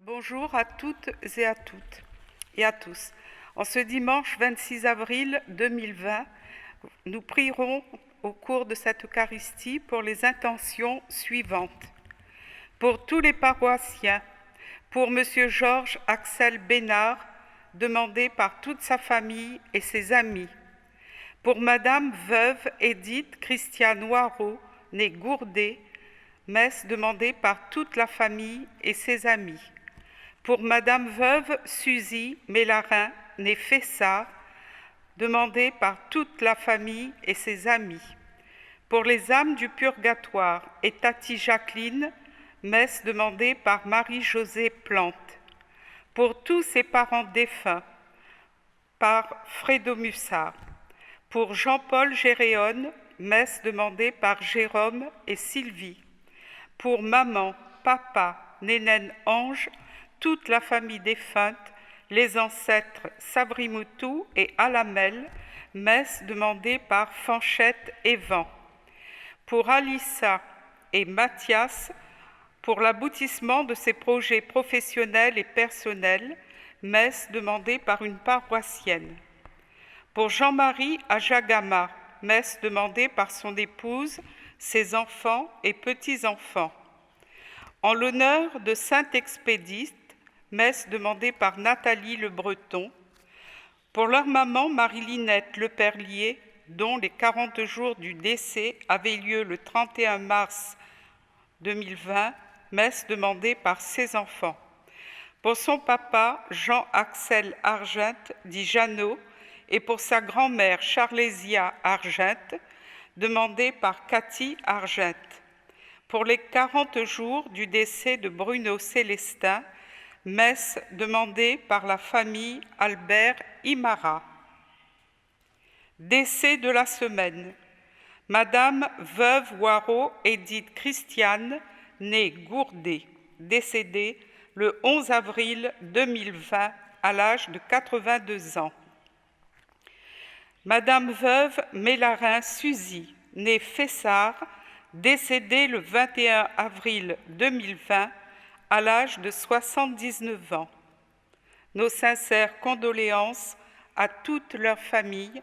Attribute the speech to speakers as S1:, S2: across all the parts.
S1: Bonjour à toutes et à tous. En ce dimanche 26 avril 2020, nous prierons au cours de cette Eucharistie pour les intentions suivantes. Pour tous les paroissiens, pour Monsieur Georges Axel Bénard, demandé par toute sa famille et ses amis. Pour Madame veuve Edith Christiane Noireau, née Gourdet, messe demandée par toute la famille et ses amis. Pour Madame veuve Suzy Mélarin, née Fessard, demandée par toute la famille et ses amis. Pour les âmes du purgatoire et Tati Jacqueline, messe demandée par Marie-Josée Plante. Pour tous ses parents défunts, par Fredo Mussard. Pour Jean-Paul Géréon, messe demandée par Jérôme et Sylvie. Pour maman, papa, Nénène Ange, toute la famille défunte, les ancêtres Sabrimoutou et Alamel, messe demandée par Fanchette et Van. Pour Alissa et Mathias, pour l'aboutissement de ses projets professionnels et personnels, messe demandée par une paroissienne. Pour Jean-Marie Ajagama, messe demandée par son épouse, ses enfants et petits-enfants. En l'honneur de Saint-Expédite, messe demandée par Nathalie Le Breton. Pour leur maman Marie-Linette Le Perlier, dont les 40 jours du décès avaient lieu le 31 mars 2020, messe demandée par ses enfants. Pour son papa Jean-Axel Argent, dit Jeannot, et pour sa grand-mère Charlésia Argent, demandée par Cathy Argent. Pour les 40 jours du décès de Bruno Célestin, messe demandée par la famille Albert Imara. Décès de la semaine. Madame veuve Waro Edith Christiane, née Gourdet, décédée le 11 avril 2020 à l'âge de 82 ans. Madame veuve Mélarin Suzy, née Fessard, décédée le 21 avril 2020 à l'âge de 79 ans. Nos sincères condoléances à toute leur famille,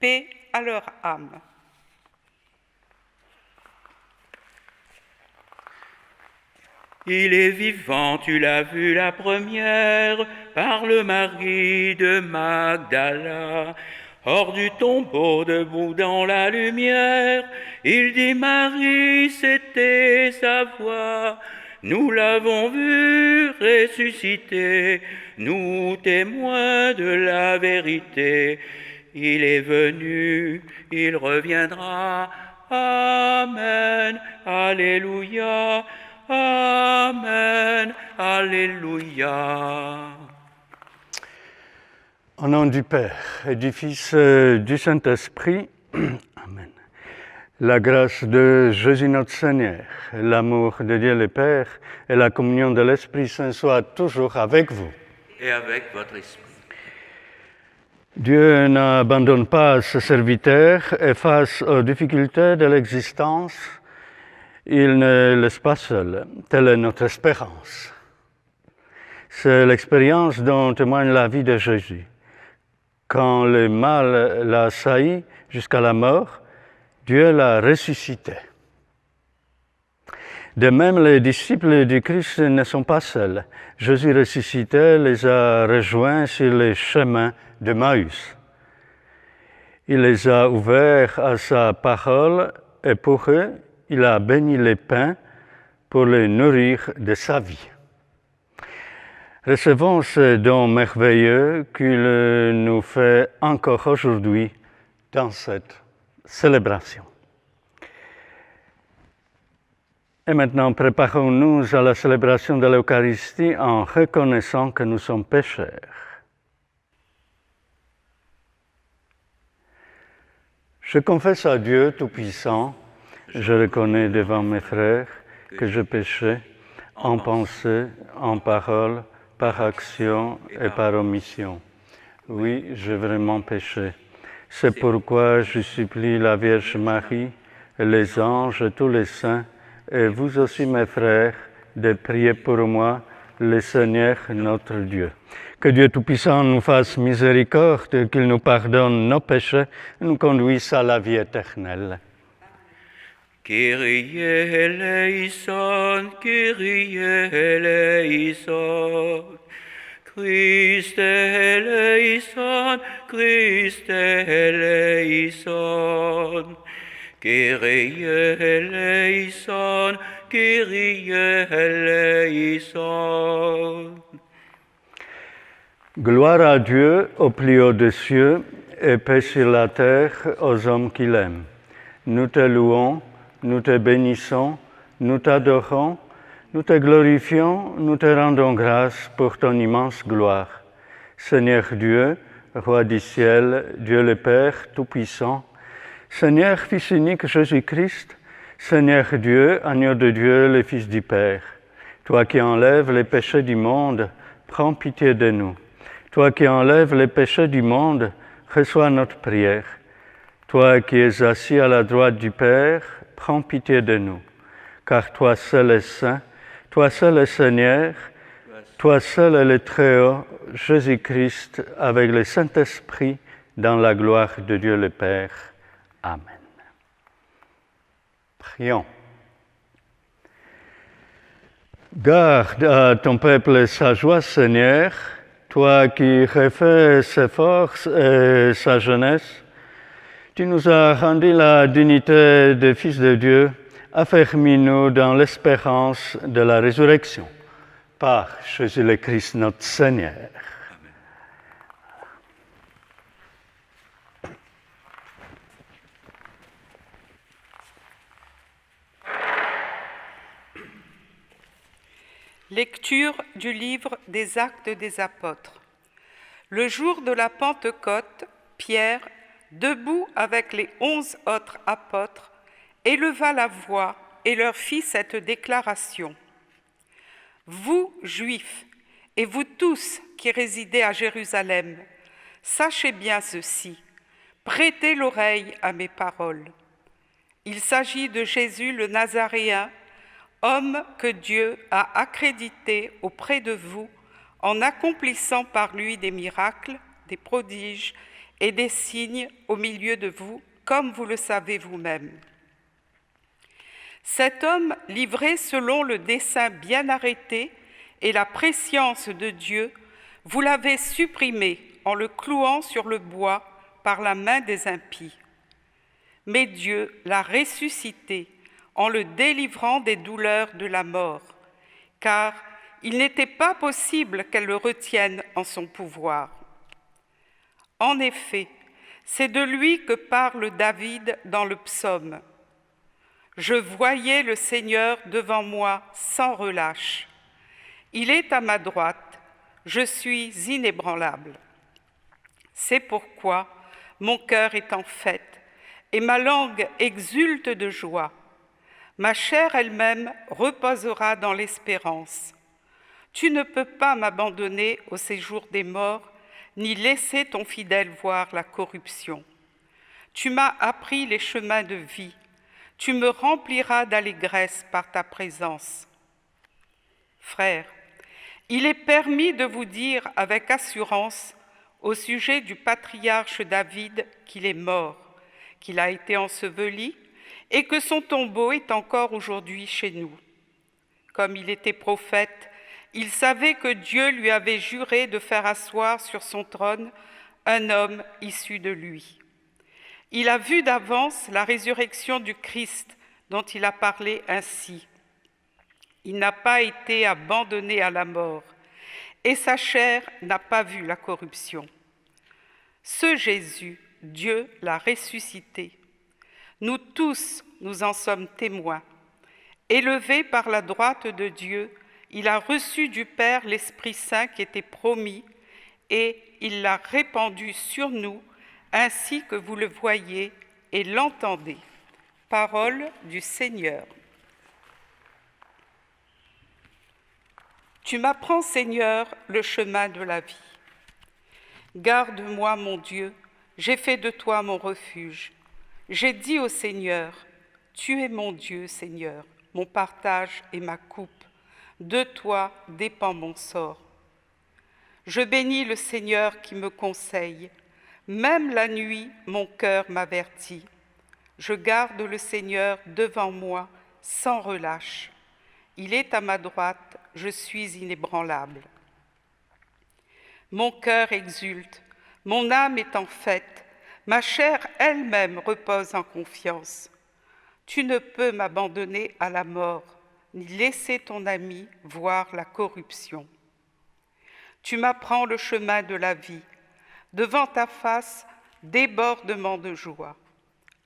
S1: paix à leur âme.
S2: Il est vivant, tu l'as vu la première, par le mari de Magdala. Hors du tombeau, debout dans la lumière, il dit Marie, c'était sa voix. Nous l'avons vu ressusciter, nous témoins de la vérité. Il est venu, il reviendra. Amen, alléluia. Amen, alléluia.
S3: Au nom du Père et du Fils et du Saint-Esprit, Amen. La grâce de Jésus notre Seigneur, l'amour de Dieu le Père et la communion de l'Esprit Saint soient toujours avec vous.
S2: Et avec votre esprit.
S3: Dieu n'abandonne pas ses serviteurs et face aux difficultés de l'existence, il ne laisse pas seul. Telle est notre espérance. C'est l'expérience dont témoigne la vie de Jésus. Quand le mal l'a assailli jusqu'à la mort, Dieu l'a ressuscité. De même, les disciples du Christ ne sont pas seuls. Jésus ressuscité les a rejoints sur les chemins d'Emmaüs. Il les a ouverts à sa parole et pour eux, il a béni les pains pour les nourrir de sa vie. Recevons ce don merveilleux qu'il nous fait encore aujourd'hui dans cette célébration. Et maintenant, préparons-nous à la célébration de l'Eucharistie en reconnaissant que nous sommes pécheurs. Je confesse à Dieu Tout-Puissant, je reconnais devant mes frères que je péchais en pensée, en parole, par action et par omission. Oui, j'ai vraiment péché. C'est pourquoi je supplie la Vierge Marie, et les anges et tous les saints, et vous aussi mes frères, de prier pour moi le Seigneur notre Dieu. Que Dieu Tout-Puissant nous fasse miséricorde, qu'il nous pardonne nos péchés et nous conduise à la vie éternelle.
S2: Kyrie eleison, Kyrie eleison. Christe eleison, Christe eleison. Kyrie eleison, Kyrie eleison.
S3: Gloire à Dieu au plus haut des cieux et paix sur la terre aux hommes qu'il aime. Nous te louons, nous te bénissons, nous t'adorons, nous te glorifions, nous te rendons grâce pour ton immense gloire. Seigneur Dieu, Roi du ciel, Dieu le Père Tout-Puissant, Seigneur Fils unique Jésus-Christ, Seigneur Dieu, Agneau de Dieu, le Fils du Père, toi qui enlèves les péchés du monde, prends pitié de nous. Toi qui enlèves les péchés du monde, reçois notre prière. Toi qui es assis à la droite du Père, prends pitié de nous. Car toi seul es saint, toi seul es Seigneur, toi seul est le Très-Haut, Jésus-Christ, avec le Saint-Esprit, dans la gloire de Dieu le Père. Amen. Prions. Garde à ton peuple sa joie, Seigneur, toi qui refais ses forces et sa jeunesse. Tu nous as rendu la dignité de Fils de Dieu, affermis-nous dans l'espérance de la résurrection. Par Jésus le Christ, notre Seigneur.
S1: Lecture du livre des Actes des Apôtres. Le jour de la Pentecôte, Pierre, debout avec les 11 autres apôtres, éleva la voix et leur fit cette déclaration. Vous, Juifs, et vous tous qui résidez à Jérusalem, sachez bien ceci, prêtez l'oreille à mes paroles. Il s'agit de Jésus le Nazaréen, homme que Dieu a accrédité auprès de vous en accomplissant par lui des miracles, des prodiges et des signes au milieu de vous, comme vous le savez vous-même. Cet homme, livré selon le dessein bien arrêté et la prescience de Dieu, vous l'avez supprimé en le clouant sur le bois par la main des impies. Mais Dieu l'a ressuscité en le délivrant des douleurs de la mort, car il n'était pas possible qu'elle le retienne en son pouvoir. En effet, c'est de lui que parle David dans le psaume. « Je voyais le Seigneur devant moi sans relâche. Il est à ma droite, je suis inébranlable. C'est pourquoi mon cœur est en fête et ma langue exulte de joie. Ma chair elle-même reposera dans l'espérance. Tu ne peux pas m'abandonner au séjour des morts, ni laisser ton fidèle voir la corruption. Tu m'as appris les chemins de vie. Tu me rempliras d'allégresse par ta présence. Frères, il est permis de vous dire avec assurance au sujet du patriarche David qu'il est mort, qu'il a été enseveli et que son tombeau est encore aujourd'hui chez nous. Comme il était prophète, il savait que Dieu lui avait juré de faire asseoir sur son trône un homme issu de lui. Il a vu d'avance la résurrection du Christ dont il a parlé ainsi. Il n'a pas été abandonné à la mort et sa chair n'a pas vu la corruption. Ce Jésus, Dieu l'a ressuscité. Nous tous, nous en sommes témoins. Élevé par la droite de Dieu, il a reçu du Père l'Esprit Saint qui était promis et il l'a répandu sur nous, ainsi que vous le voyez et l'entendez. Parole du Seigneur. Tu m'apprends, Seigneur, le chemin de la vie. Garde-moi, mon Dieu, j'ai fait de toi mon refuge. J'ai dit au Seigneur, tu es mon Dieu, Seigneur, mon partage et ma coupe. De toi dépend mon sort. Je bénis le Seigneur qui me conseille. Même la nuit, mon cœur m'avertit. Je garde le Seigneur devant moi sans relâche. Il est à ma droite, je suis inébranlable. Mon cœur exulte, mon âme est en fête, ma chair elle-même repose en confiance. Tu ne peux m'abandonner à la mort, ni laisser ton ami voir la corruption. Tu m'apprends le chemin de la vie. Devant ta face, débordement de joie.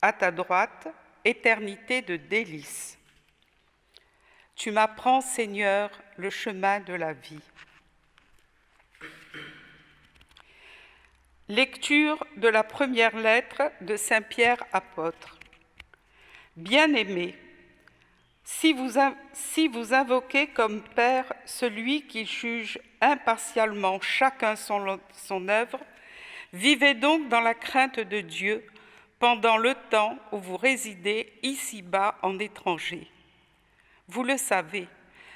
S1: À ta droite, éternité de délices. Tu m'apprends, Seigneur, le chemin de la vie. Lecture de la première lettre de Saint Pierre apôtre. Bien-aimés, si vous invoquez comme Père celui qui juge impartialement chacun son œuvre, vivez donc dans la crainte de Dieu pendant le temps où vous résidez ici-bas en étranger. Vous le savez,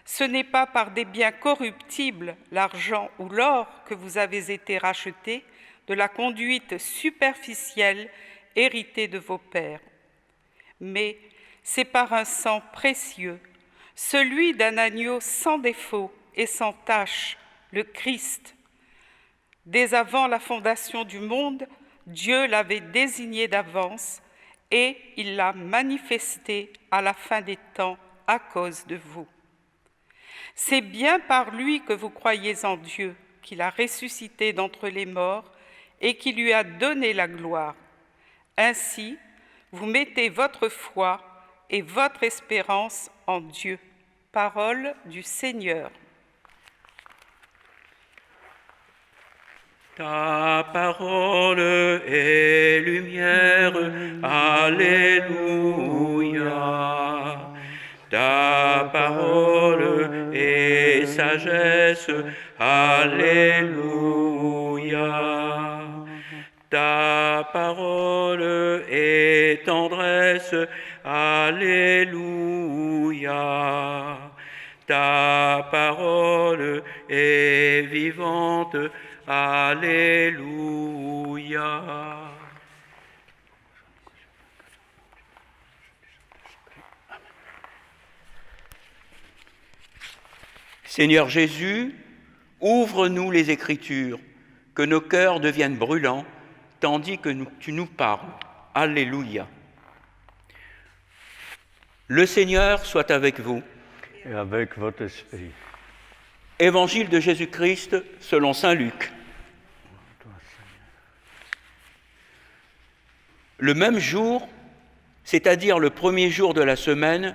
S1: ce n'est pas par des biens corruptibles, l'argent ou l'or, que vous avez été rachetés de la conduite superficielle héritée de vos pères. Mais c'est par un sang précieux, celui d'un agneau sans défaut et sans tache, le Christ. Dès avant la fondation du monde, Dieu l'avait désigné d'avance et il l'a manifesté à la fin des temps à cause de vous. C'est bien par lui que vous croyez en Dieu, qu'il a ressuscité d'entre les morts et qui lui a donné la gloire. Ainsi, vous mettez votre foi et votre espérance en Dieu. Parole du Seigneur.
S2: Ta parole est lumière, Alléluia. Ta parole est sagesse, Alléluia. Ta parole est tendresse, Alléluia. Ta parole est vivante, Alléluia. Seigneur Jésus, ouvre-nous les Écritures, que nos cœurs deviennent brûlants, tandis que tu nous parles. Alléluia. Le Seigneur soit avec vous.
S3: Et avec votre esprit.
S2: Évangile de Jésus-Christ selon saint Luc. Le même jour, c'est-à-dire le premier jour de la semaine,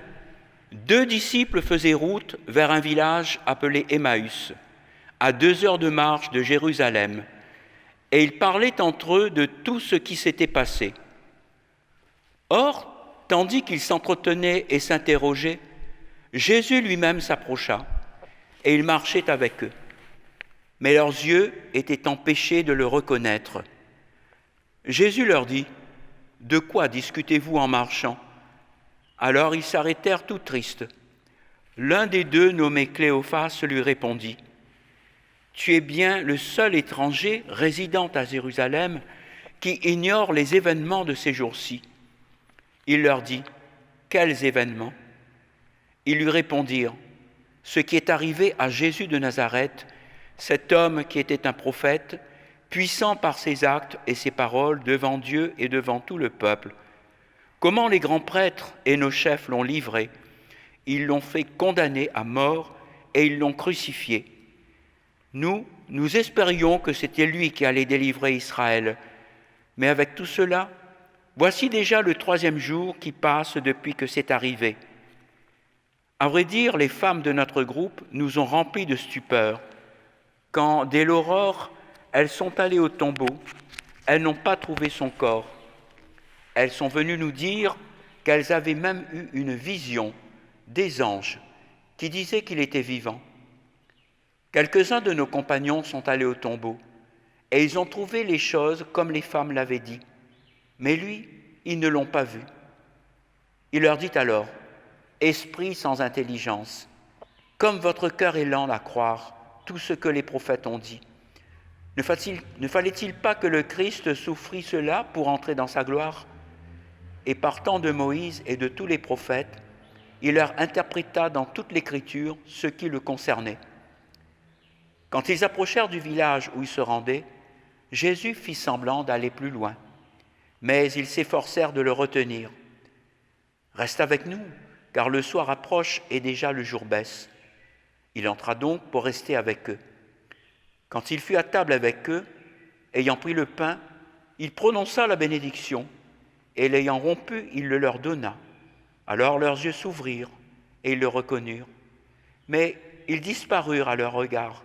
S2: 2 disciples faisaient route vers un village appelé Emmaüs, à 2 heures de marche de Jérusalem, et ils parlaient entre eux de tout ce qui s'était passé. Or, tandis qu'ils s'entretenaient et s'interrogeaient, Jésus lui-même s'approcha, et il marchait avec eux. Mais leurs yeux étaient empêchés de le reconnaître. Jésus leur dit, « De quoi discutez-vous en marchant ?» Alors ils s'arrêtèrent tout tristes. L'un des 2, nommé Cléophas, lui répondit, « Tu es bien le seul étranger résidant à Jérusalem qui ignore les événements de ces jours-ci. » Il leur dit, « Quels événements ?» Ils lui répondirent, « Ce qui est arrivé à Jésus de Nazareth, cet homme qui était un prophète, puissant par ses actes et ses paroles devant Dieu et devant tout le peuple. Comment les grands prêtres et nos chefs l'ont livré. Ils l'ont fait condamner à mort et ils l'ont crucifié. Nous espérions que c'était lui qui allait délivrer Israël. Mais avec tout cela, voici déjà le 3e jour qui passe depuis que c'est arrivé. À vrai dire, les femmes de notre groupe nous ont remplis de stupeur. Quand, dès l'aurore, elles sont allées au tombeau, elles n'ont pas trouvé son corps. Elles sont venues nous dire qu'elles avaient même eu une vision des anges qui disaient qu'il était vivant. Quelques-uns de nos compagnons sont allés au tombeau et ils ont trouvé les choses comme les femmes l'avaient dit. Mais lui, ils ne l'ont pas vu. Il leur dit alors, « Esprit sans intelligence, comme votre cœur est lent à croire tout ce que les prophètes ont dit. Ne fallait-il pas que le Christ souffrit cela pour entrer dans sa gloire ? Et partant de Moïse et de tous les prophètes, il leur interpréta dans toute l'Écriture ce qui le concernait. Quand ils approchèrent du village où ils se rendaient, Jésus fit semblant d'aller plus loin, mais ils s'efforcèrent de le retenir. « Reste avec nous, car le soir approche et déjà le jour baisse. » Il entra donc pour rester avec eux. Quand il fut à table avec eux, ayant pris le pain, il prononça la bénédiction, et l'ayant rompu, il le leur donna. Alors leurs yeux s'ouvrirent, et ils le reconnurent. Mais ils disparurent à leur regard,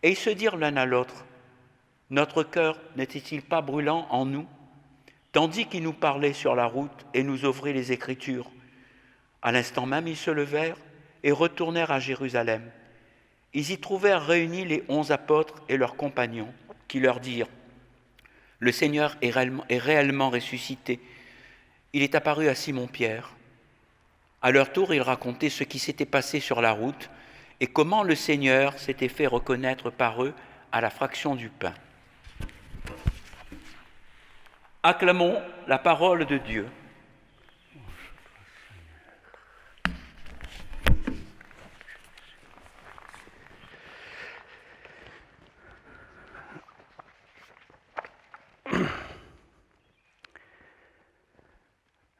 S2: et ils se dirent l'un à l'autre, « Notre cœur n'était-il pas brûlant en nous, tandis qu'il nous parlait sur la route et nous ouvrait les Écritures ?» À l'instant même, ils se levèrent et retournèrent à Jérusalem. Ils y trouvèrent réunis les 11 apôtres et leurs compagnons, qui leur dirent « Le Seigneur est réellement ressuscité. Il est apparu à Simon-Pierre. » À leur tour, ils racontaient ce qui s'était passé sur la route et comment le Seigneur s'était fait reconnaître par eux à la fraction du pain. Acclamons la parole de Dieu.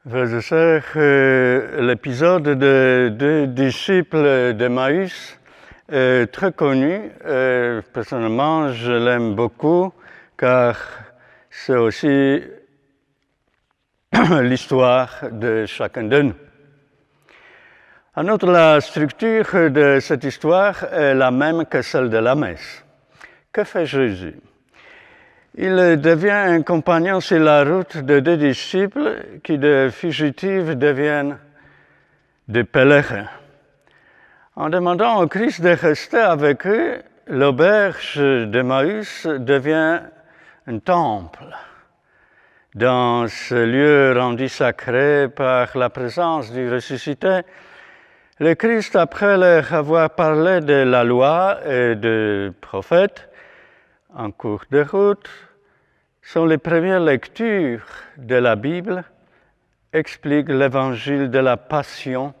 S3: Frères et sœurs, l'épisode de deux disciples d'Emmaüs est très connu. Personnellement, je l'aime beaucoup car c'est aussi l'histoire de chacun de nous. En outre, la structure de cette histoire est la même que celle de la messe. Que fait Jésus ? Il devient un compagnon sur la route de deux disciples qui, de fugitifs, deviennent des pèlerins. En demandant au Christ de rester avec eux, l'auberge d'Emmaüs devient un temple. Dans ce lieu rendu sacré par la présence du ressuscité, le Christ, après leur avoir parlé de la loi et des prophètes, en cours de route, sont les premières lectures de la Bible, expliquent l'évangile de la Passion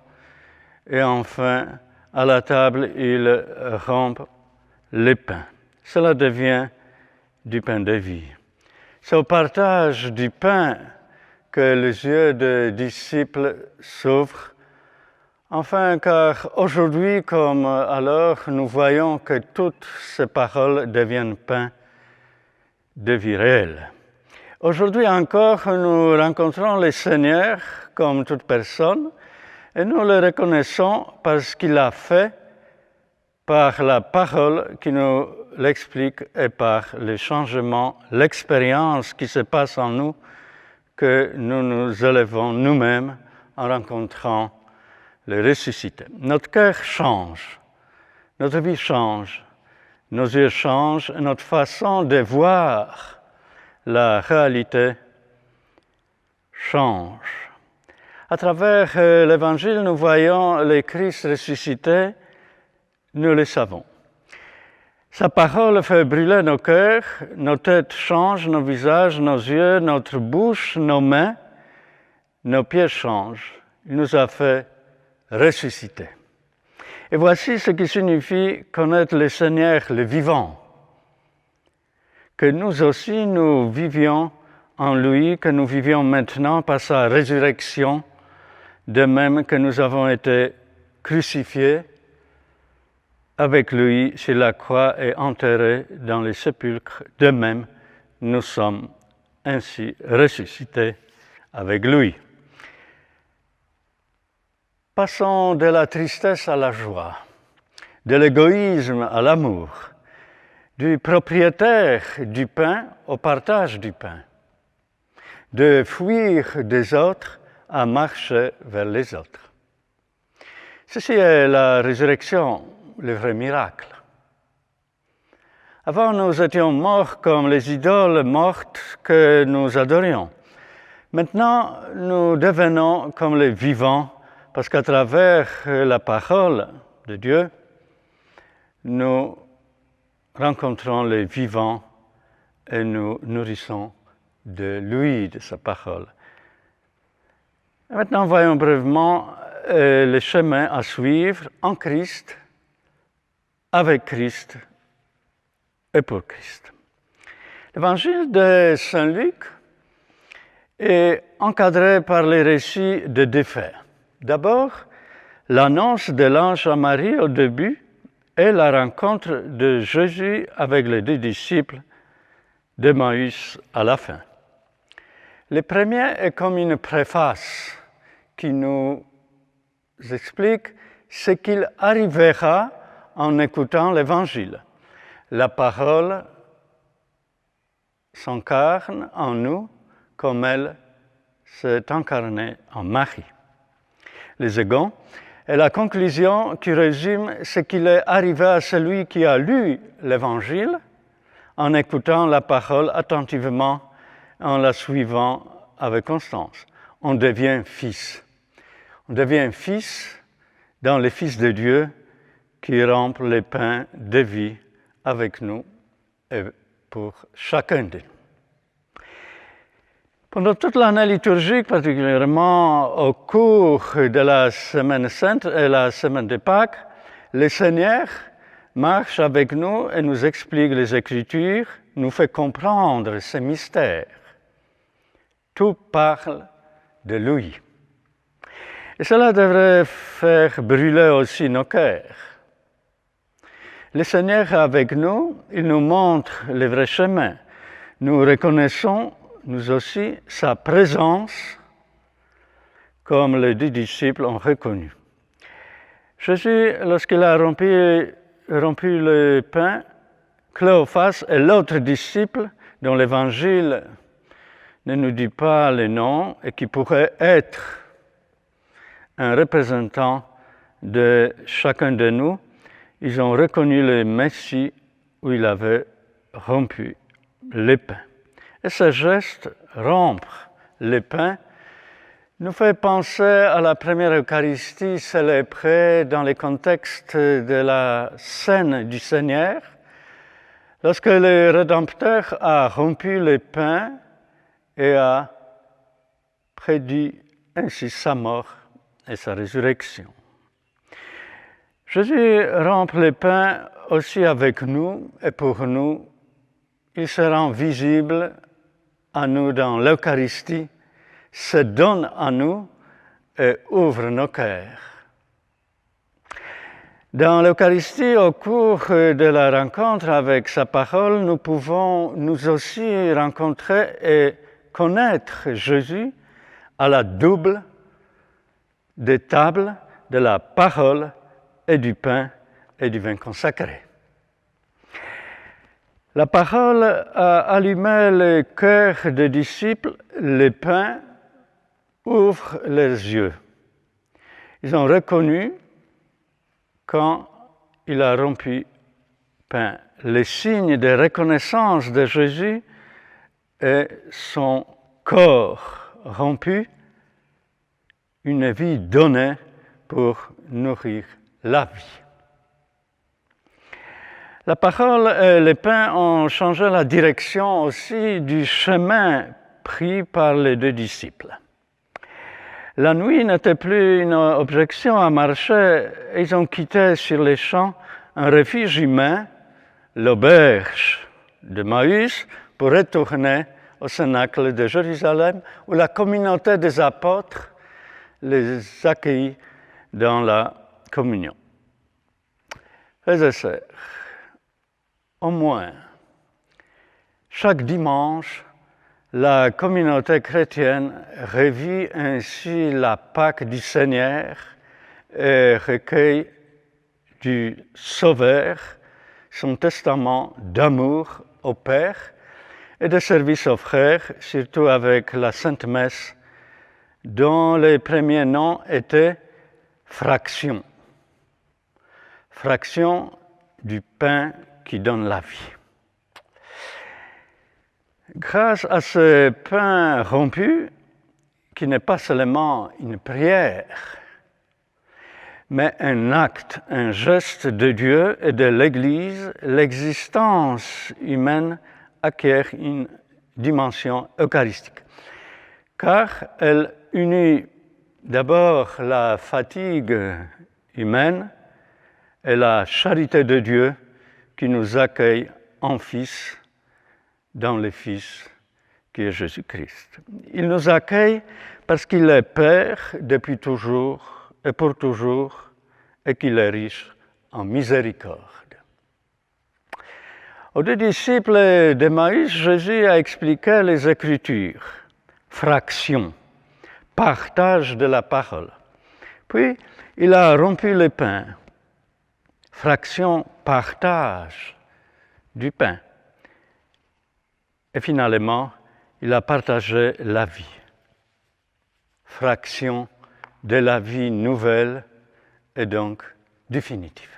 S3: et enfin, à la table, ils rompent le pain. Cela devient du pain de vie. C'est au partage du pain que les yeux des disciples s'ouvrent. Enfin, car aujourd'hui comme alors, nous voyons que toutes ces paroles deviennent pain de vie réelle. Aujourd'hui encore, nous rencontrons le Seigneur comme toute personne et nous le reconnaissons parce qu'il l'a fait par la parole qui nous l'explique et par le changement, l'expérience qui se passe en nous que nous nous élevons nous-mêmes en rencontrant le ressuscité. Notre cœur change, notre vie change, nos yeux changent, notre façon de voir la réalité change. À travers l'Évangile, nous voyons le Christ ressuscité, nous le savons. Sa parole fait brûler nos cœurs, nos têtes changent, nos visages, nos yeux, notre bouche, nos mains, nos pieds changent. Il nous a fait ressusciter. Et voici ce qui signifie connaître le Seigneur, le vivant. Que nous aussi, nous vivions en lui, que nous vivions maintenant par sa résurrection, de même que nous avons été crucifiés avec lui sur la croix et enterrés dans les sépulcres. De même, nous sommes ainsi ressuscités avec lui. Passons de la tristesse à la joie, de l'égoïsme à l'amour, du propriétaire du pain au partage du pain, de fuir des autres à marcher vers les autres. Ceci est la résurrection, le vrai miracle. Avant, nous étions morts comme les idoles mortes que nous adorions. Maintenant, nous devenons comme les vivants, parce qu'à travers la parole de Dieu, nous rencontrons le vivant et nous nourrissons de lui, de sa parole. Et maintenant, voyons brièvement le chemin à suivre en Christ, avec Christ et pour Christ. L'évangile de Saint Luc est encadré par les récits de deux faits. D'abord, l'annonce de l'ange à Marie au début et la rencontre de Jésus avec les deux disciples d'Emmaüs à la fin. Le premier est comme une préface qui nous explique ce qu'il arrivera en écoutant l'Évangile. La parole s'incarne en nous comme elle s'est incarnée en Marie. Le second est la conclusion qui résume ce qu'il est arrivé à celui qui a lu l'Évangile en écoutant la parole attentivement, en la suivant avec constance. On devient fils. On devient fils dans le Fils de Dieu qui rompt le pain de vie avec nous et pour chacun de nous. Pendant toute l'année liturgique, particulièrement au cours de la Semaine Sainte et la Semaine de Pâques, le Seigneur marche avec nous et nous explique les Écritures, nous fait comprendre ces mystères. Tout parle de lui. Et cela devrait faire brûler aussi nos cœurs. Le Seigneur est avec nous, il nous montre le vrai chemin. Nous reconnaissons, nous aussi, sa présence, comme les deux disciples ont reconnu. Jésus, lorsqu'il a rompu le pain, Cléophas et l'autre disciple, dont l'Évangile ne nous dit pas le nom et qui pourrait être un représentant de chacun de nous, ils ont reconnu le Messie où il avait rompu le pain. Et ce geste, rompre le pain, nous fait penser à la première Eucharistie célébrée dans le contexte de la scène du Seigneur, lorsque le Rédempteur a rompu le pain et a prédit ainsi sa mort et sa résurrection. Jésus rompt le pain aussi avec nous et pour nous. Il se rend visible à nous dans l'Eucharistie, se donne à nous et ouvre nos cœurs. Dans l'Eucharistie, au cours de la rencontre avec sa parole, nous pouvons nous aussi rencontrer et connaître Jésus à la double des tables de la parole et du pain et du vin consacré. La parole a allumé le cœur des disciples, le pain ouvre les yeux. Ils ont reconnu quand il a rompu pain. Le signe de reconnaissance de Jésus est son corps rompu, une vie donnée pour nourrir la vie. La parole et le pain ont changé la direction aussi du chemin pris par les deux disciples. La nuit n'était plus une objection à marcher. Ils ont quitté sur les champs un refuge humain, l'auberge d'Emmaüs, pour retourner au cénacle de Jérusalem, où la communauté des apôtres les accueillit dans la communion. Frères et sœurs, au moins, chaque dimanche, la communauté chrétienne revit ainsi la Pâque du Seigneur et recueille du Sauveur son testament d'amour au Père et de service aux frères, surtout avec la Sainte Messe, dont les premiers noms étaient fraction. Fraction du pain qui donne la vie. Grâce à ce pain rompu, qui n'est pas seulement une prière, mais un acte, un geste de Dieu et de l'Église. L'existence humaine acquiert une dimension eucharistique, car elle unit d'abord la fatigue humaine et la charité de Dieu qui nous accueille en Fils, dans le Fils qui est Jésus-Christ. Il nous accueille parce qu'il est Père depuis toujours et pour toujours et qu'il est riche en miséricorde. Aux deux disciples d'Emmaüs, Jésus a expliqué les Écritures, fraction, partage de la parole. Puis, il a rompu le pain, fraction, partage du pain. Et finalement, il a partagé la vie, fraction de la vie nouvelle et donc définitive.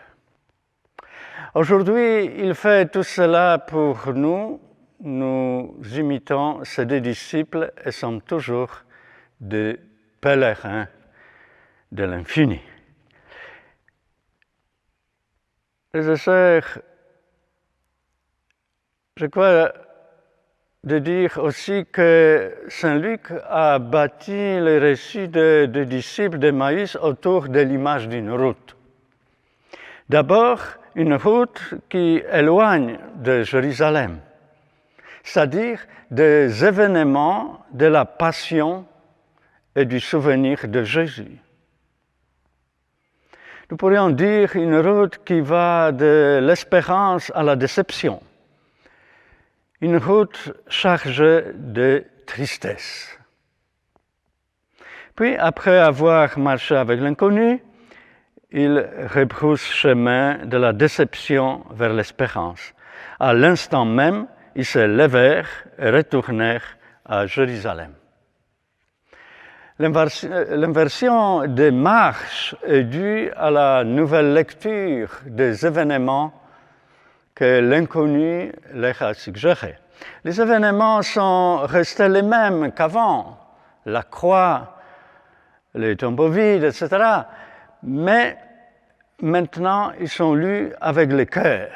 S3: Aujourd'hui, il fait tout cela pour nous. Nous imitons ces deux disciples et sommes toujours des pèlerins de l'infini. Les sœurs, je crois de dire aussi que Saint Luc a bâti le récit des disciples d'Emmaüs autour de l'image d'une route. D'abord, une route qui éloigne de Jérusalem, c'est-à-dire des événements de la passion et du souvenir de Jésus. Nous pourrions dire une route qui va de l'espérance à la déception. Une route chargée de tristesse. Puis, après avoir marché avec l'inconnu, il rebrousse chemin de la déception vers l'espérance. À l'instant même, ils se levèrent et retournèrent à Jérusalem. L'inversion des marches est due à la nouvelle lecture des événements que l'inconnu leur a suggérés. Les événements sont restés les mêmes qu'avant, la croix, les tombeaux vides, etc. Mais maintenant, ils sont lus avec le cœur,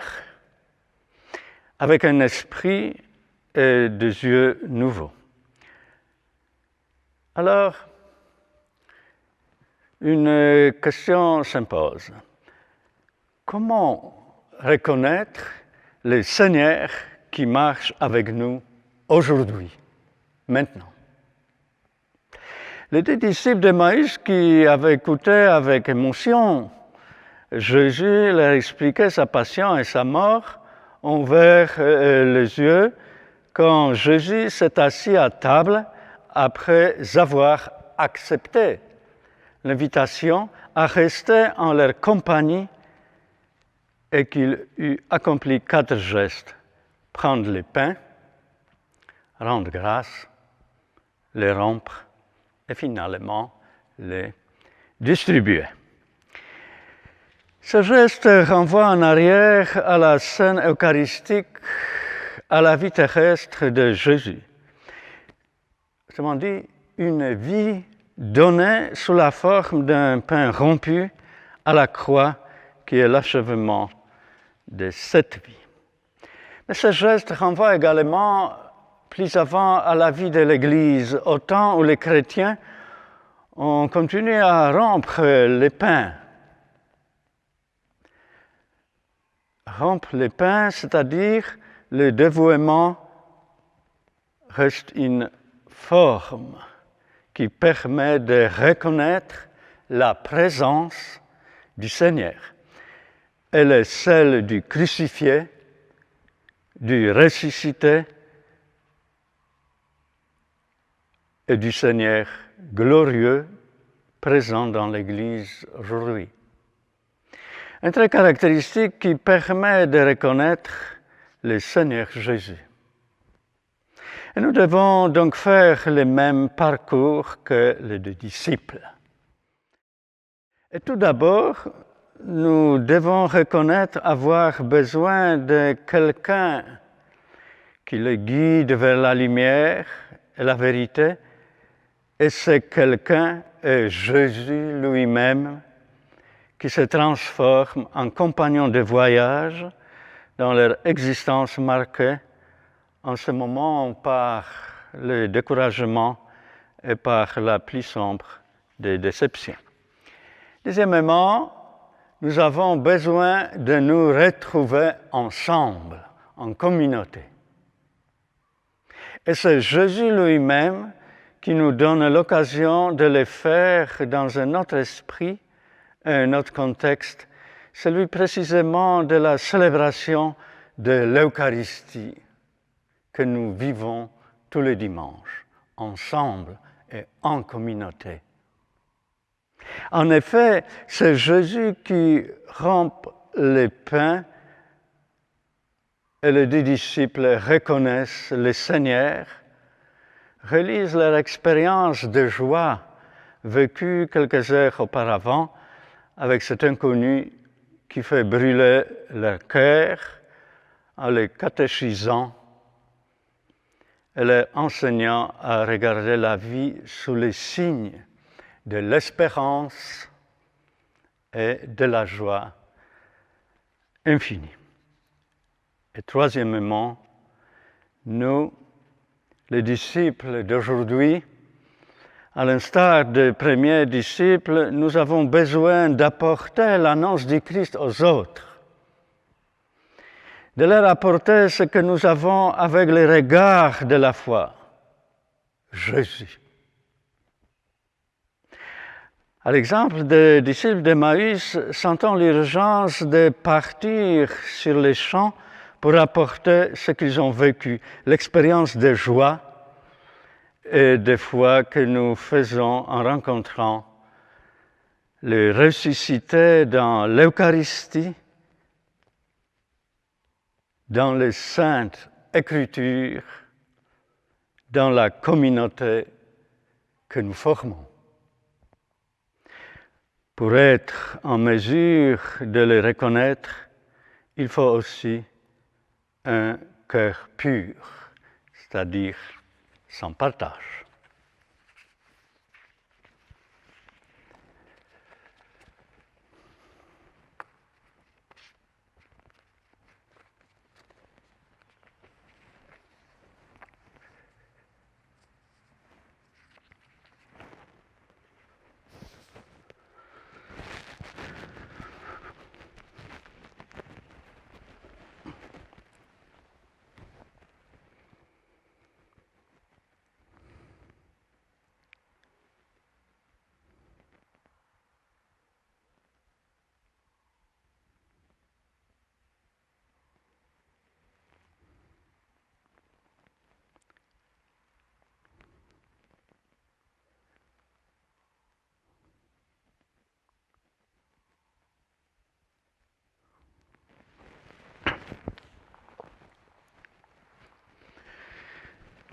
S3: avec un esprit et des yeux nouveaux. Alors, une question s'impose. Comment reconnaître le Seigneur qui marche avec nous aujourd'hui, maintenant? Les deux disciples d'Emmaüs qui avaient écouté avec émotion Jésus leur expliquait sa passion et sa mort ont ouvert les yeux quand Jésus s'est assis à table après avoir accepté l'invitation à rester en leur compagnie et qu'il eut accompli 4 gestes. Prendre le pain, rendre grâce, les rompre et finalement les distribuer. Ce geste renvoie en arrière à la scène eucharistique, à la vie terrestre de Jésus. Autrement dit, une vie donnée sous la forme d'un pain rompu à la croix qui est l'achèvement de cette vie. Mais ce geste renvoie également plus avant à la vie de l'Église, au temps où les chrétiens ont continué à rompre les pains. Rompre les pains, c'est-à-dire le dévouement reste une forme qui permet de reconnaître la présence du Seigneur. Elle est celle du crucifié, du ressuscité et du Seigneur glorieux présent dans l'Église aujourd'hui. Un trait caractéristique qui permet de reconnaître le Seigneur Jésus. Et nous devons donc faire le même parcours que les 2 disciples. Et tout d'abord, nous devons reconnaître avoir besoin de quelqu'un qui le guide vers la lumière et la vérité, et ce quelqu'un est Jésus lui-même, qui se transforment en compagnons de voyage dans leur existence marquée en ce moment par le découragement et par la plus sombre des déceptions. Deuxièmement, nous avons besoin de nous retrouver ensemble, en communauté. Et c'est Jésus lui-même qui nous donne l'occasion de le faire dans un autre esprit et un autre contexte, celui précisément de la célébration de l'Eucharistie que nous vivons tous les dimanches, ensemble et en communauté. En effet, c'est Jésus qui rompt les pains et les 10 disciples reconnaissent le Seigneur, relisent leur expérience de joie vécue quelques heures auparavant avec cet inconnu qui fait brûler leur cœur en les catéchisant et les enseignant à regarder la vie sous les signes de l'espérance et de la joie infinie. Et troisièmement, nous, les disciples d'aujourd'hui, à l'instar des premiers disciples, nous avons besoin d'apporter l'annonce du Christ aux autres, de leur apporter ce que nous avons avec les regards de la foi, Jésus. À l'exemple des disciples d'Emmaüs, sentant l'urgence de partir sur les champs pour apporter ce qu'ils ont vécu, l'expérience de joie et de foi que nous faisons en rencontrant le ressuscité dans l'Eucharistie, dans les Saintes Écritures, dans la communauté que nous formons. Pour être en mesure de les reconnaître, il faut aussi un cœur pur, c'est-à-dire sans partage.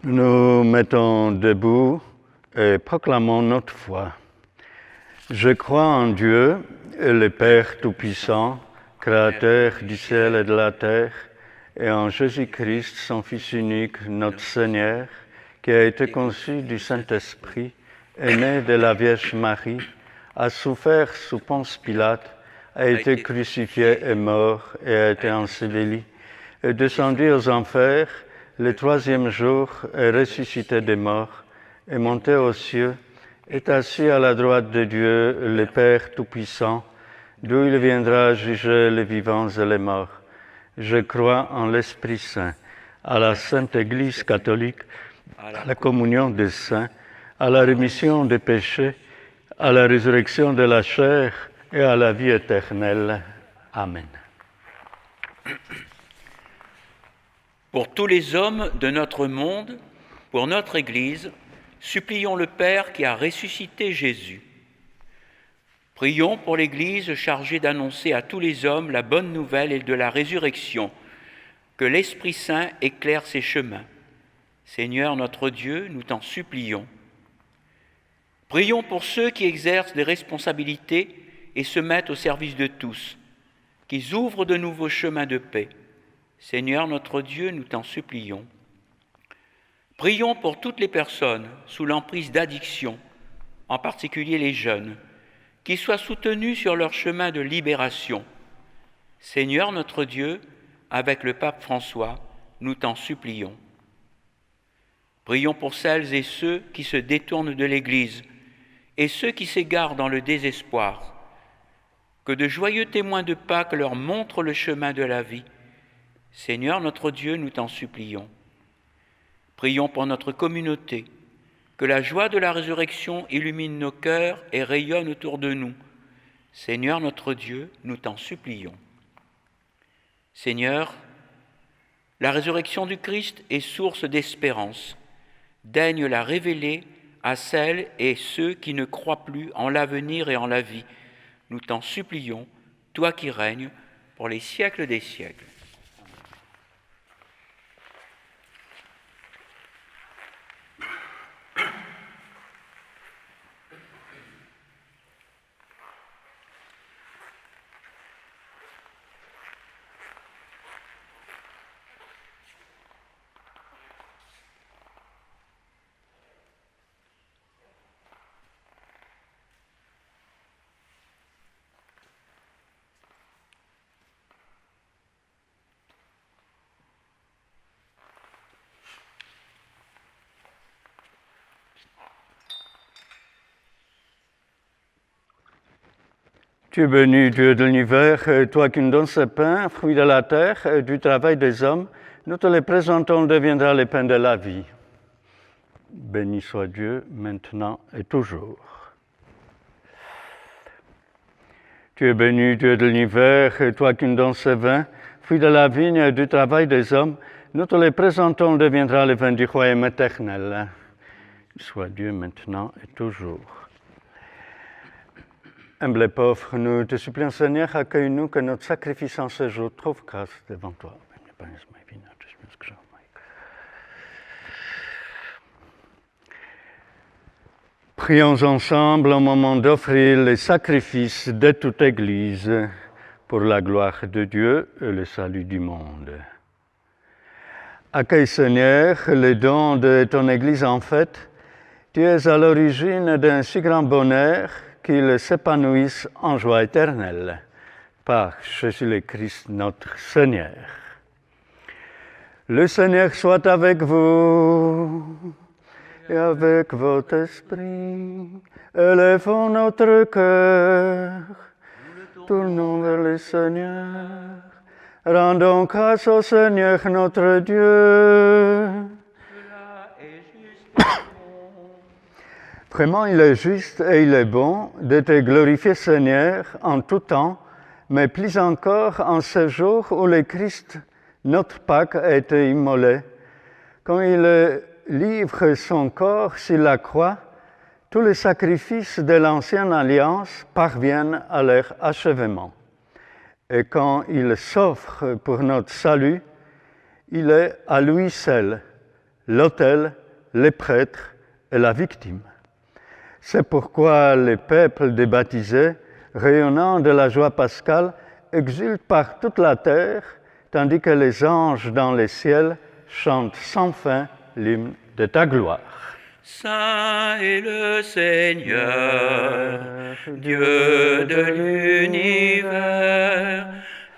S3: Nous nous mettons debout et proclamons notre foi. Je crois en Dieu, le Père Tout-Puissant, Créateur du ciel et de la terre, et en Jésus-Christ, son Fils unique, notre Seigneur, qui a été conçu du Saint-Esprit, est né de la Vierge Marie, a souffert sous Ponce Pilate, a été crucifié et mort, et a été enseveli, est descendu aux enfers, le troisième jour est ressuscité des morts, est monté aux cieux, est assis à la droite de Dieu, le Père Tout-Puissant, d'où il viendra juger les vivants et les morts. Je crois en l'Esprit Saint, à la Sainte Église catholique, à la communion des saints, à la rémission des péchés, à la résurrection de la chair et à la vie éternelle. Amen.
S2: Pour tous les hommes de notre monde, pour notre Église, supplions le Père qui a ressuscité Jésus. Prions pour l'Église chargée d'annoncer à tous les hommes la bonne nouvelle et de la résurrection, que l'Esprit Saint éclaire ses chemins. Seigneur notre Dieu, nous t'en supplions. Prions pour ceux qui exercent des responsabilités et se mettent au service de tous, qu'ils ouvrent de nouveaux chemins de paix. Seigneur notre Dieu, nous t'en supplions. Prions pour toutes les personnes sous l'emprise d'addiction, en particulier les jeunes, qu'ils soient soutenus sur leur chemin de libération. Seigneur notre Dieu, avec le pape François, nous t'en supplions. Prions pour celles et ceux qui se détournent de l'Église et ceux qui s'égarent dans le désespoir. Que de joyeux témoins de Pâques leur montrent le chemin de la vie. Seigneur notre Dieu, nous t'en supplions. Prions pour notre communauté, que la joie de la résurrection illumine nos cœurs et rayonne autour de nous. Seigneur notre Dieu, nous t'en supplions. Seigneur, la résurrection du Christ est source d'espérance. Daigne la révéler à celles et ceux qui ne croient plus en l'avenir et en la vie. Nous t'en supplions, toi qui règnes pour les siècles des siècles.
S3: Tu es béni, Dieu de l'univers, toi qui nous donnes ce pain, fruit de la terre, du travail des hommes, nous te les présentons, deviendra les pains de la vie. Béni soit Dieu, maintenant et toujours. Tu es béni, Dieu de l'univers, toi qui nous donnes ce vin, fruit de la vigne, du travail des hommes, nous te les présentons, deviendra le vin du royaume éternel. Soit Dieu maintenant et toujours. Humble et pauvre, nous te supplions, Seigneur, accueille-nous, que notre sacrifice en ce jour trouve grâce devant toi. Prions ensemble au moment d'offrir les sacrifices de toute Église pour la gloire de Dieu et le salut du monde. Accueille, Seigneur, les dons de ton Église en fête. Tu es à l'origine d'un si grand bonheur qu'ils s'épanouissent en joie éternelle, par Jésus le Christ notre Seigneur. Le Seigneur soit avec vous et avec votre esprit. Élevons notre cœur, tournons vers le Seigneur. Rendons grâce au Seigneur notre Dieu. Vraiment, il est juste et il est bon de te glorifier, Seigneur, en tout temps, mais plus encore en ce jour où le Christ, notre Pâque, a été immolé. Quand il livre son corps sur la croix, tous les sacrifices de l'ancienne alliance parviennent à leur achèvement. Et quand il s'offre pour notre salut, il est à lui seul l'autel, les prêtres et la victime. C'est pourquoi les peuples des baptisés, rayonnant de la joie pascale, exultent par toute la terre, tandis que les anges dans les ciels chantent sans fin l'hymne de ta gloire.
S2: Saint est le Seigneur, Dieu de l'univers.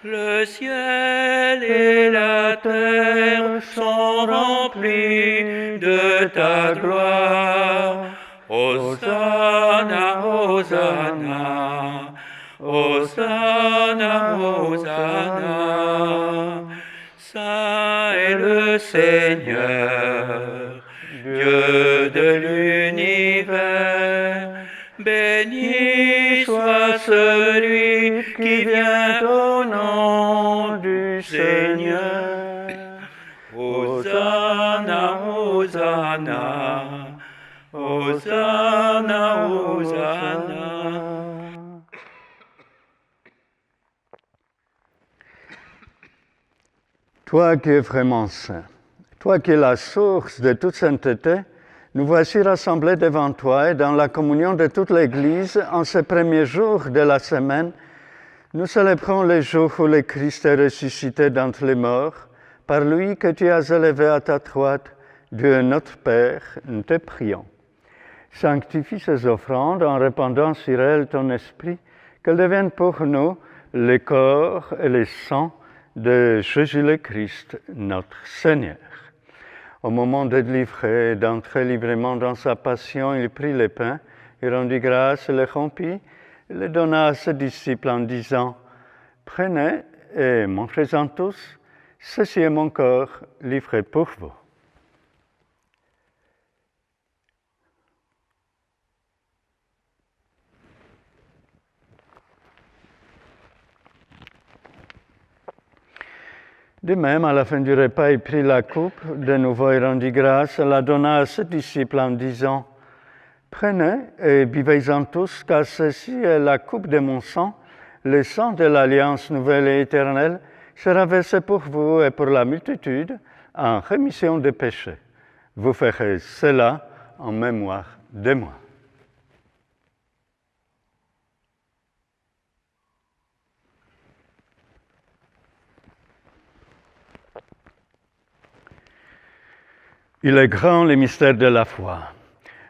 S2: Le ciel et la terre sont remplis de ta gloire. Hosanna, Hosanna, Hosanna, Hosanna. Saint est le Seigneur, Dieu de l'univers. Béni soit celui qui vient au nom du Seigneur. Hosanna, Hosanna, Hosanna, Hosanna.
S3: Toi qui es vraiment saint, toi qui es la source de toute sainteté, nous voici rassemblés devant toi et dans la communion de toute l'Église, en ce premier jour de la semaine, nous célébrons le jour où le Christ est ressuscité d'entre les morts, par lui que tu as élevé à ta droite, Dieu notre Père, nous te prions. Sanctifie ces offrandes en répandant sur elles ton esprit, qu'elles deviennent pour nous le corps et le sang de Jésus le Christ, notre Seigneur. Au moment d'être livré et d'entrer librement dans sa passion, il prit le pain, il rendit grâce, le rompit, et le donna à ses disciples en disant, « Prenez et mangez-en tous, ceci est mon corps livré pour vous. » De même, à la fin du repas, il prit la coupe, de nouveau il rendit grâce, la donna à ses disciples en disant, « Prenez et buvez-en tous, car ceci est la coupe de mon sang, le sang de l'alliance nouvelle et éternelle, sera versé pour vous et pour la multitude en rémission des péchés. Vous ferez cela en mémoire de moi. » Il est grand le mystère de la foi.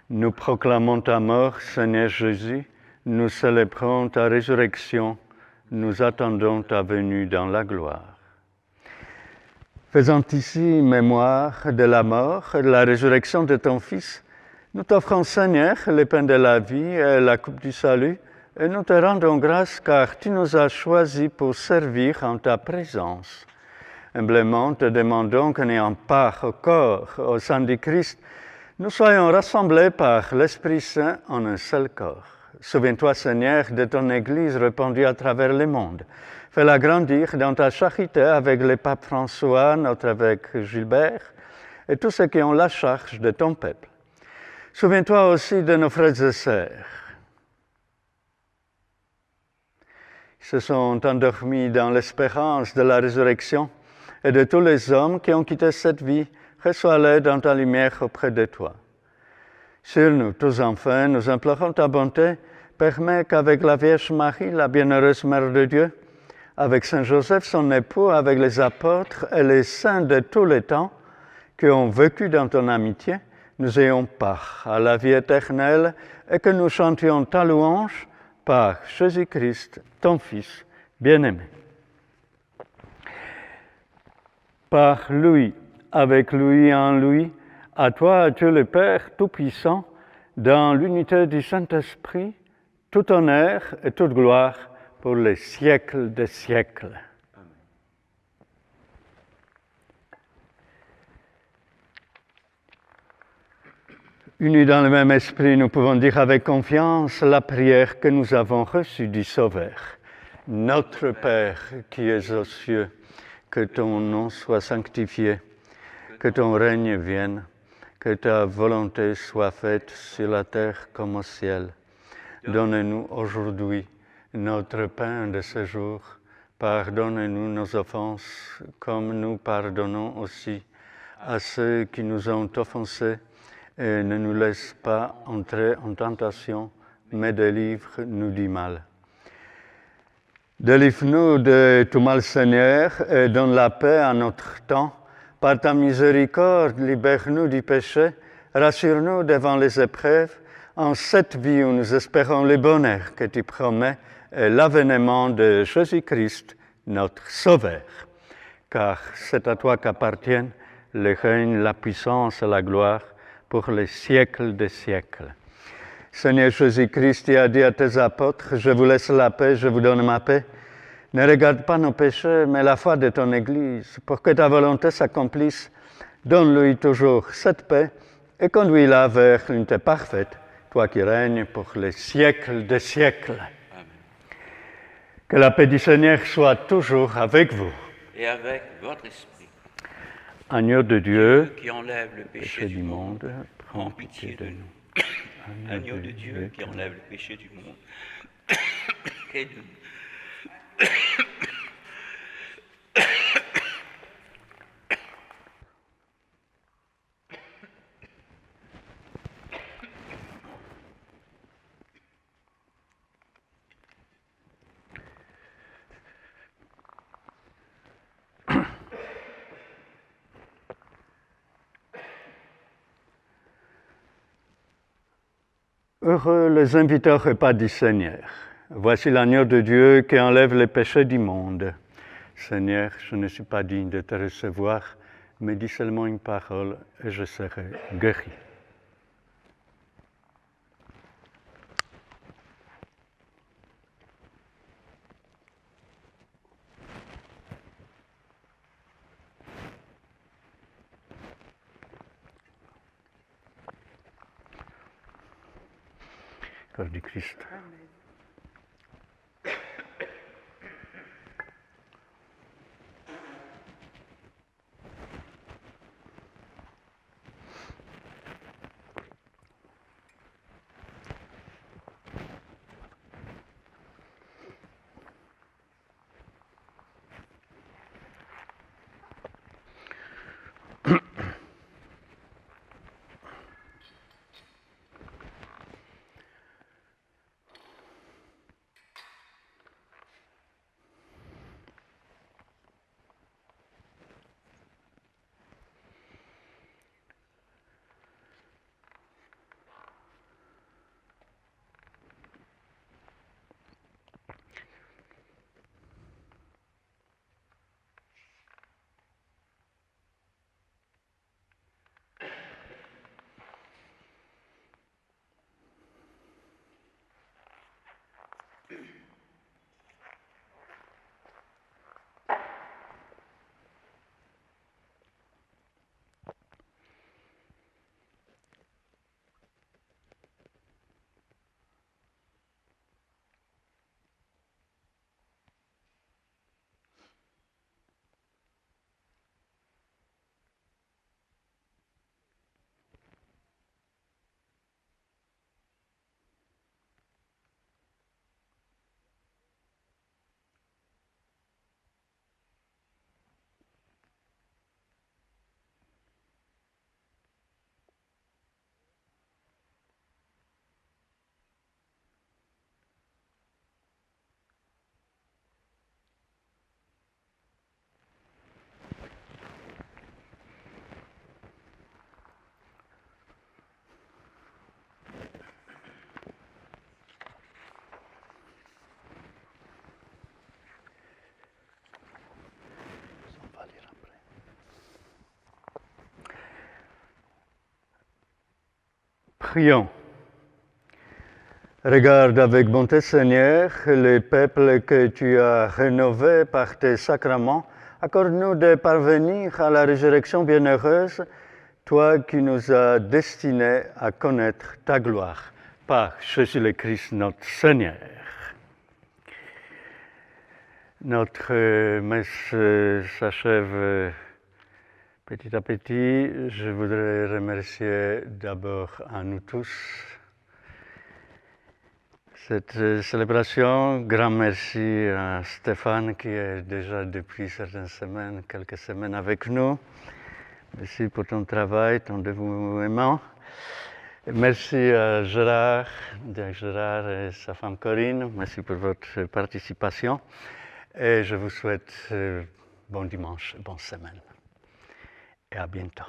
S3: Nous proclamons ta mort, Seigneur Jésus, nous célébrons ta résurrection, nous attendons ta venue dans la gloire. Faisant ici mémoire de la mort et de la résurrection de ton Fils, nous t'offrons, Seigneur, le pain de la vie et la coupe du salut, et nous te rendons grâce car tu nous as choisis pour servir en ta présence. Humblement te demandons que n'ayant part au corps, au sang du Christ, nous soyons rassemblés par l'Esprit Saint en un seul corps. Souviens-toi, Seigneur, de ton Église répandue à travers le monde. Fais-la grandir dans ta charité avec le pape François, notre évêque Gilbert, et tous ceux qui ont la charge de ton peuple. Souviens-toi aussi de nos frères et sœurs. Ils se sont endormis dans l'espérance de la résurrection, et de tous les hommes qui ont quitté cette vie, reçois-les dans ta lumière auprès de toi. Sur nous tous enfin, nous implorons ta bonté, permets qu'avec la Vierge Marie, la bienheureuse Mère de Dieu, avec Saint Joseph, son époux, avec les apôtres et les saints de tous les temps, qui ont vécu dans ton amitié, nous ayons part à la vie éternelle et que nous chantions ta louange par Jésus-Christ, ton Fils bien-aimé. Par lui, avec lui, en lui, à toi, Dieu le Père Tout-Puissant, dans l'unité du Saint-Esprit, tout honneur et toute gloire pour les siècles des siècles. Amen. Unis dans le même esprit, nous pouvons dire avec confiance la prière que nous avons reçue du Sauveur. Notre Père qui es aux cieux, que ton nom soit sanctifié, que ton règne vienne, que ta volonté soit faite sur la terre comme au ciel. Donne-nous aujourd'hui notre pain de ce jour. Pardonne-nous nos offenses, comme nous pardonnons aussi à ceux qui nous ont offensés. Et ne nous laisse pas entrer en tentation, mais délivre-nous du mal. Délivre-nous de tout mal, Seigneur, et donne la paix à notre temps. Par ta miséricorde, libère-nous du péché, rassure-nous devant les épreuves, en cette vie où nous espérons le bonheur que tu promets et l'avènement de Jésus-Christ, notre Sauveur. Car c'est à toi qu'appartiennent le règne, la puissance et la gloire pour les siècles des siècles. Seigneur Jésus-Christ, tu as dit à tes apôtres, je vous laisse la paix, je vous donne ma paix. Ne regarde pas nos péchés, mais la foi de ton Église. Pour que ta volonté s'accomplisse, donne-lui toujours cette paix et conduis-la vers l'unité parfaite, toi qui règnes pour les siècles des siècles. Amen. Que la paix du Seigneur soit toujours avec vous.
S2: Et avec votre esprit.
S3: Agneau de Dieu,
S2: qui enlève le péché du monde, prends pitié de nous. Agneau de Dieu qui enlève le péché du monde, aide-nous.
S3: Heureux les invités au repas du Seigneur. Voici l'agneau de Dieu qui enlève les péchés du monde. Seigneur, je ne suis pas digne de te recevoir, mais dis seulement une parole et je serai guéri. Corps du Christ.
S1: Amen.
S3: Prions. Regarde avec bonté, Seigneur, les peuples que tu as rénovés par tes sacrements. Accorde-nous de parvenir à la résurrection bienheureuse, toi qui nous as destinés à connaître ta gloire. Par Jésus le Christ, notre Seigneur. Notre messe s'achève petit à petit. Je voudrais remercier d'abord à nous tous cette célébration. Grand merci à Stéphane qui est déjà depuis certaines semaines, quelques semaines avec nous. Merci pour ton travail, ton dévouement. Merci à Gérard et sa femme Corinne. Merci pour votre participation. Et je vous souhaite bon dimanche, bonne semaine. Et à bientôt.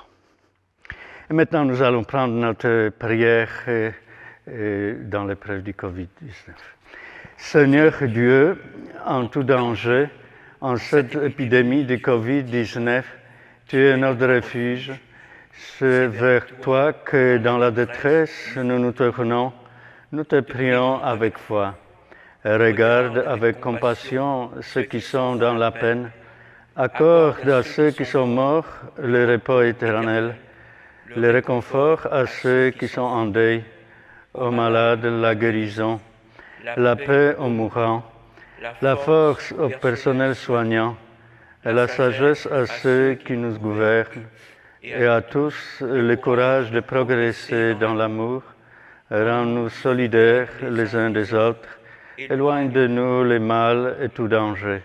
S3: Et maintenant, nous allons prendre notre prière dans l'épreuve du Covid-19. Seigneur Dieu, en tout danger, en cette épidémie de Covid-19, tu es notre refuge. C'est vers toi que dans la détresse nous nous tournons, nous te prions avec foi. Regarde avec compassion ceux qui sont dans la peine. Accorde à ceux qui sont morts le repos éternel, le réconfort à ceux qui sont en deuil, aux malades la guérison, la paix aux mourants, la force au personnel soignant, et la sagesse à ceux qui nous gouvernent, et à tous le courage de progresser dans l'amour. Rends-nous solidaires les uns des autres, éloigne de nous le mal et tout danger.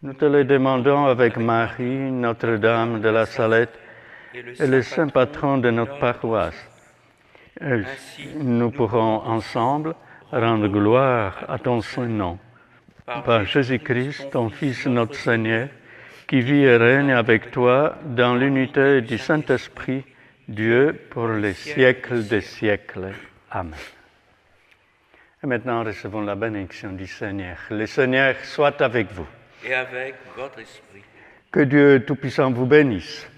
S3: Nous te le demandons avec Marie, Notre-Dame de la Salette, et le saint patron de notre paroisse. Ainsi, nous pourrons ensemble rendre gloire à ton Saint-Nom. Par Jésus-Christ, ton Fils, notre Seigneur, qui vit et règne avec toi dans l'unité du Saint-Esprit, Dieu pour les siècles des siècles. Amen. Et maintenant, recevons la bénédiction du Seigneur. Le Seigneur soit avec vous.
S2: Et avec votre esprit.
S3: Que Dieu Tout-Puissant vous bénisse,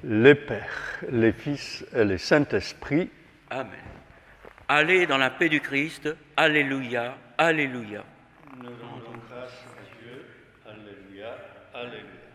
S3: le Père, le Fils et le Saint-Esprit.
S2: Amen. Allez dans la paix du Christ. Alléluia, alléluia.
S3: Nous rendons grâce à Dieu. Alléluia, alléluia.